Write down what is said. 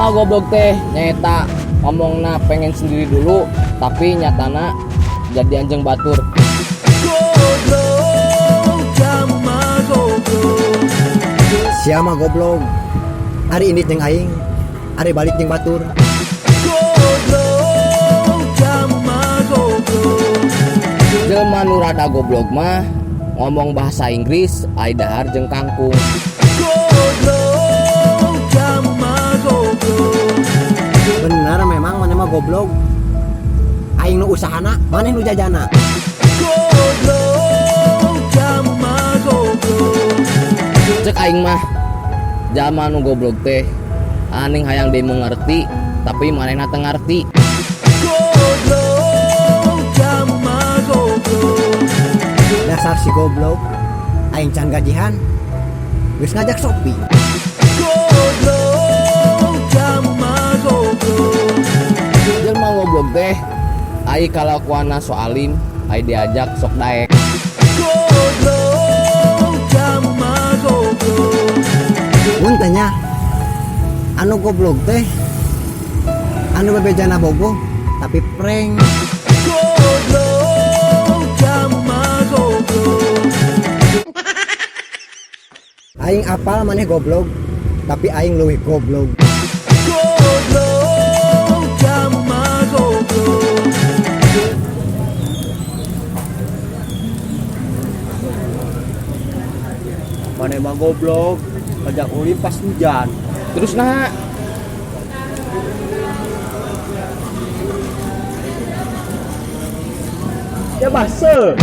Jelma goblok teh nyata ngomongna pengen sendiri dulu, tapi nyatana jadi anjing batur. Siapa goblok? Hari ini jeung aing, hari balik jeung batur. Jelma nu rada goblok mah ngomong bahasa Inggris ai dahar jeung kangkung. Bener memang mana mah goblok. Aing nu usahana, maneh nu jajana. Cek aing mah jalma nu goblok teh aning hayang deui mengerti tapi manehna teu ngarti. Dasar si goblok. Aing can gajihan. Geus ngajak Sopi. Jelma goblok teh ai kalakuanna soalim ai diajak sok daek. Mun tanya anu goblok teh anu bebejana bogoh tapi prank. Aing apal maneh goblok tapi aing leuwih goblok. Maneh mah goblok, ngajak uli pas hujan. Terus nah Ya baseuh.